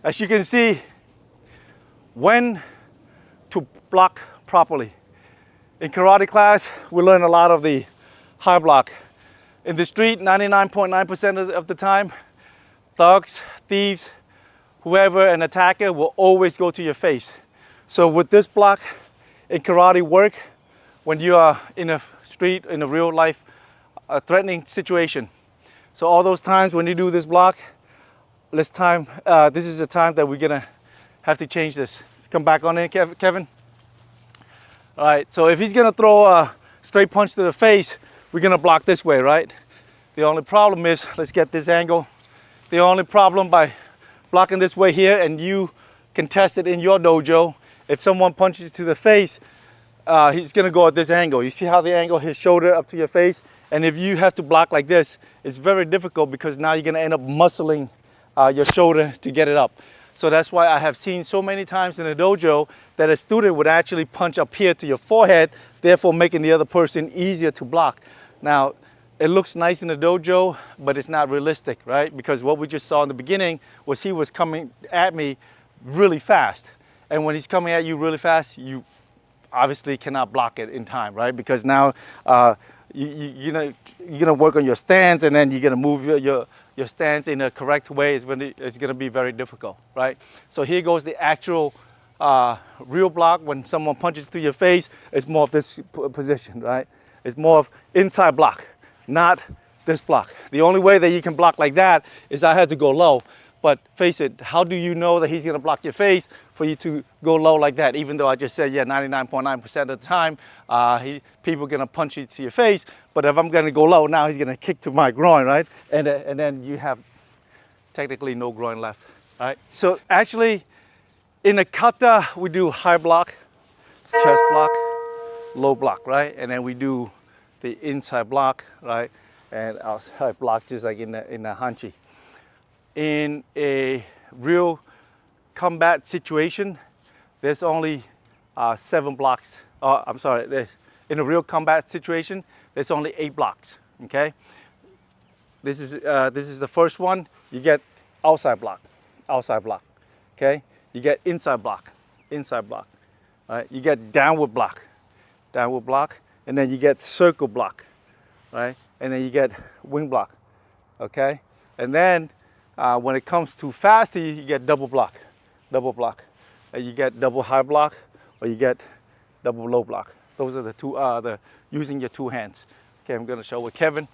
As you can see, when to block properly. In karate class, we learn a lot of the high block. In the street, 99.9% of the time, thugs, thieves, whoever, an attacker will always go to your face. So with this block in karate work, when you are in a street, in a real life threatening situation. So all those times when you do this block, this is the time that we're gonna have to change this. Let's come back on in, Kevin. All right, so if he's gonna throw a straight punch to the face, we're gonna block this way, right? The only problem is, let's get this angle. The only problem by blocking this way here, and you can test it in your dojo, if someone punches to the face, he's gonna go at this angle. You see how the angle, his shoulder up to your face? And if you have to block like this, it's very difficult because now you're gonna end up muscling your shoulder to get it up. So that's why I have seen so many times in a dojo that a student would actually punch up here to your forehead, therefore making the other person easier to block. Now, it looks nice in the dojo, but it's not realistic, right? Because what we just saw in the beginning was he was coming at me really fast. And when he's coming at you really fast, you obviously cannot block it in time, right? Because now you're gonna work on your stance, and then you're gonna move your stance in a correct way. It's gonna be very difficult, right? So here goes the actual real block. When someone punches to your face, it's more of this position, right? It's more of inside block, not this block. The only way that you can block like that is I had to go low. But face it, how do you know that he's gonna block your face for you to go low like that? Even though I just said, yeah, 99.9% of the time, people are gonna punch you to your face. But if I'm gonna go low, now he's gonna kick to my groin, right? And then you have technically no groin left, right? So actually, in a kata, we do high block, chest block, low block, right? And then we do the inside block, right? And outside block, just like in the hanchi. In a real combat situation, there's only 7 blocks. I'm sorry, in a real combat situation, there's only 8 blocks, okay? This is the first one. You get outside block, okay? You get inside block, all right? You get downward block, and then you get circle block, right? And then you get wing block, okay? And then when it comes to fast, you get double block. You get double high block, or you get double low block. Those are the two, using your 2 hands. Okay, I'm gonna show with Kevin.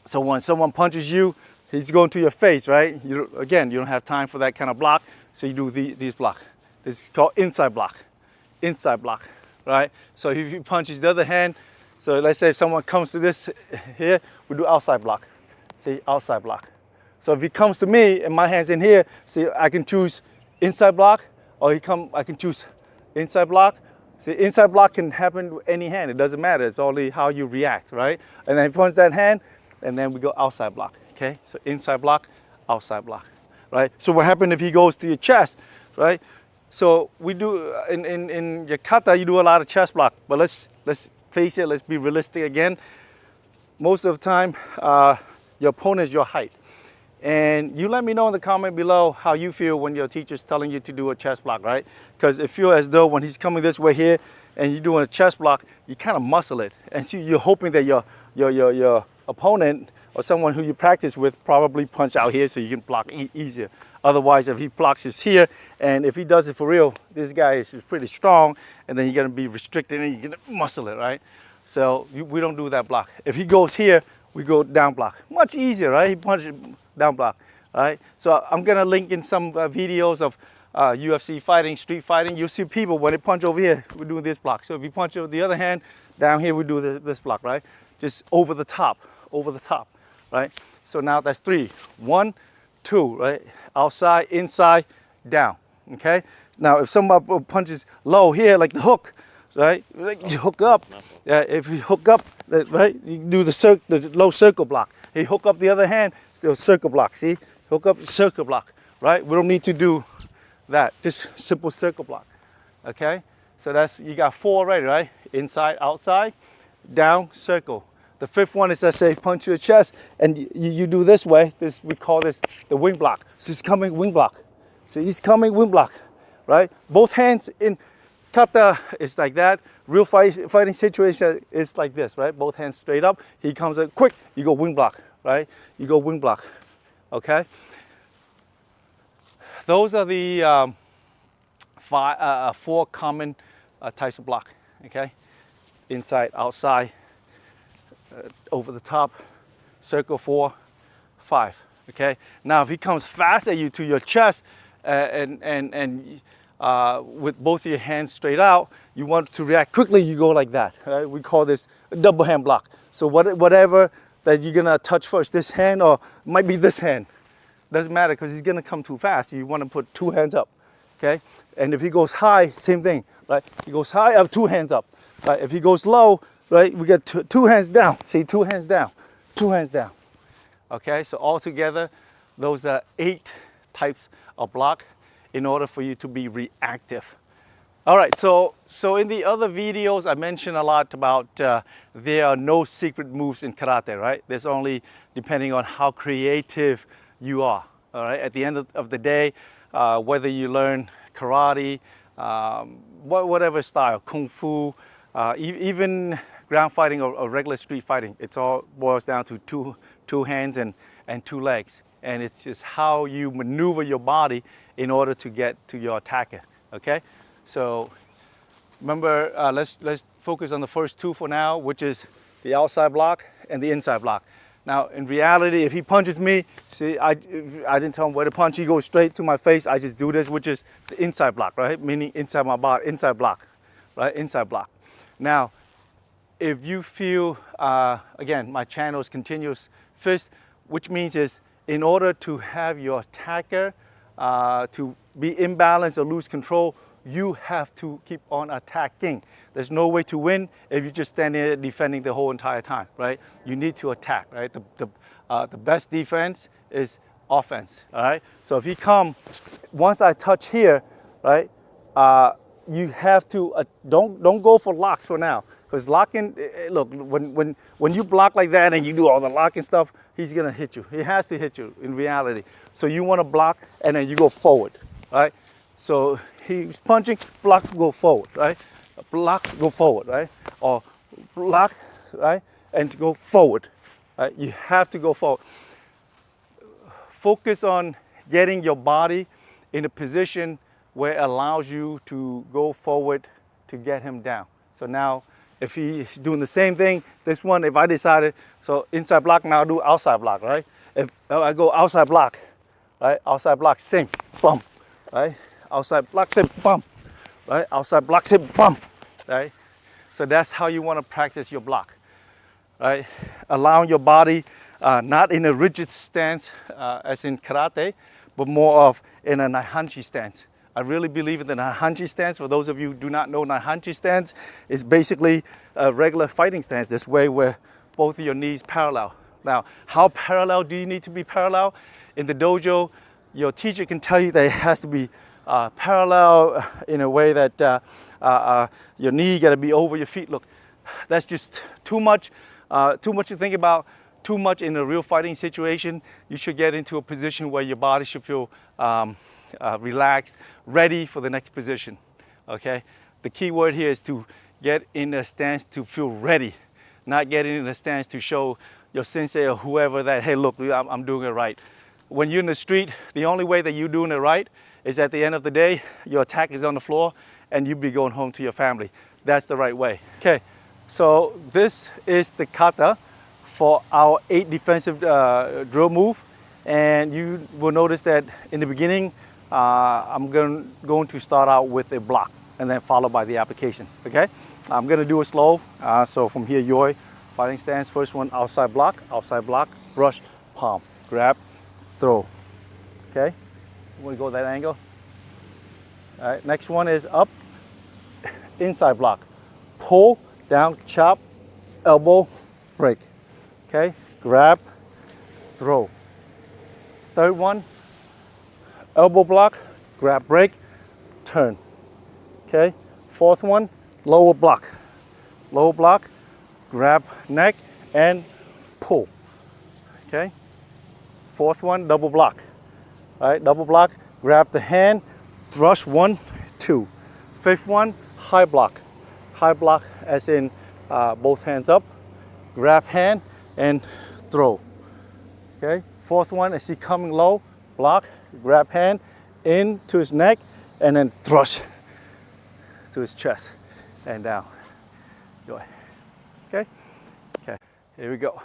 So when someone punches you, he's going to your face, right? Again, you don't have time for that kind of block, so you do these block. This is called inside block, right? So if he punches the other hand, so let's say if someone comes to this here, we do outside block. See, outside block. So if he comes to me and my hand's in here, see, I can choose inside block, or I can choose inside block. See, inside block can happen with any hand. It doesn't matter. It's only how you react, right? And then he punches that hand, and then we go outside block, okay? So inside block, outside block, right? So what happens if he goes to your chest, right? So we do, in your kata, you do a lot of chest block, but let's face it, let's be realistic again. Most of the time, your opponent is your height. And you let me know in the comment below how you feel when your teacher's telling you to do a chest block, right? Because it feels as though when he's coming this way here and you're doing a chest block, you kind of muscle it. And so you're hoping that your opponent or someone who you practice with probably punch out here so you can block easier. Otherwise, if he blocks his here, and if he does it for real, this guy is pretty strong, and then you're gonna be restricted and you're gonna muscle it, right? So we don't do that block. If he goes here, we go down block. Much easier, right? He punches down block, right? So I'm gonna link in some videos of UFC fighting, street fighting. You'll see people, when they punch over here, we do this block. So if you punch over the other hand, down here we do this block, right? Just over the top, right? So now that's 3. 1, 2, right? Outside, inside, down, okay? Now if somebody punches low here, like the hook, right? Like you hook up. Yeah, if you hook up, right? You do the low circle block. He hook up the other hand, still circle block. See, hook up, circle block, right? We don't need to do that. Just simple circle block. Okay. So that's, you got 4 already, right? Inside, outside, down, circle. The fifth one is, let's say, punch your chest, and you do this way. This, we call this the wing block. So he's coming wing block. So he's coming wing block, right? Both hands in kata is like that. Real fighting situation is like this, right? Both hands straight up. He comes in quick, you go wing block, right? You go wing block, okay? Those are the four common types of block, okay? Inside, outside, over the top, circle 4, 5, okay? Now if he comes fast at you to your chest with both your hands straight out, you want to react quickly, you go like that, right? We call this a double hand block. So whatever that you're gonna touch first, this hand or might be this hand, doesn't matter because he's gonna come too fast. You wanna put 2 hands up, okay? And if he goes high, same thing, right? He goes high, I have 2 hands up, right? If he goes low, right, we get two hands down. See, 2 hands down, 2 hands down. Okay, so altogether, those are 8 types of block in order for you to be reactive. All right, so in the other videos, I mentioned a lot about there are no secret moves in karate, right? There's only depending on how creative you are, all right? At the end of the day, whether you learn karate, whatever style, kung fu, even ground fighting or regular street fighting, it's all boils down to two hands and 2 legs. And it's just how you maneuver your body in order to get to your attacker, okay? So remember, let's focus on the first 2 for now, which is the outside block and the inside block. Now, in reality, if he punches me, see, I didn't tell him where to punch. He goes straight to my face. I just do this, which is the inside block, right? Meaning inside my body, inside block, right? Inside block. Now, if you feel, again, my channel is continuous fist, which means is in order to have your attacker to be imbalanced or lose control, you have to keep on attacking. There's no way to win if you just stand there defending the whole entire time, right? You need to attack, right? The best defense is offense, all right? So if he come, once I touch here, right, you have to, don't go for locks for now. Because locking, look, when you block like that and you do all the locking stuff, he's gonna hit you. He has to hit you in reality. So you wanna block and then you go forward, right? So he's punching, block, go forward, right? Block, go forward, right? Or block, right? And go forward, right? You have to go forward. Focus on getting your body in a position where it allows you to go forward to get him down. So now, if he's doing the same thing, this one, if I decided, so inside block, now I'll do outside block, right? If I go outside block, right? Outside block, same, bump, right? Outside block, same, bump, right? Outside block, same, bump, right? So that's how you want to practice your block, right? Allowing your body not in a rigid stance as in karate, but more of in a naihanchi stance. I really believe in the naihanchi stance. For those of you who do not know, naihanchi stance is basically a regular fighting stance, this way where both of your knees parallel. Now, how parallel do you need to be parallel? In the dojo, your teacher can tell you that it has to be parallel in a way that your knee got to be over your feet. Look, that's just too much to think about, too much in a real fighting situation. You should get into a position where your body should feel relaxed, ready for the next position, okay? The key word here is to get in a stance to feel ready, not getting in a stance to show your sensei or whoever that, hey, look, I'm doing it right. When you're in the street, the only way that you're doing it right is at the end of the day, your attack is on the floor and you be going home to your family. That's the right way. Okay, so this is the kata for our 8 defensive drill move. And you will notice that in the beginning, I'm going to start out with a block and then followed by the application, okay? I'm gonna do it slow. So from here, yoi, fighting stance, first one, outside block, brush, palm, grab, throw, okay? I'm gonna go that angle. All right, next one is up, inside block, pull, down, chop, elbow, break, okay? Grab, throw. Third one, elbow block, grab, break, turn, okay? Fourth one, lower block, grab, neck, and pull. Okay. Fourth one, double block. All right, double block, grab the hand, thrust 1, 2. Fifth one, high block. High block as in both hands up, grab hand and throw. Okay, fourth one, as he coming low, block, grab hand into his neck and then thrust to his chest and down. Go ahead. Okay, okay, here we go.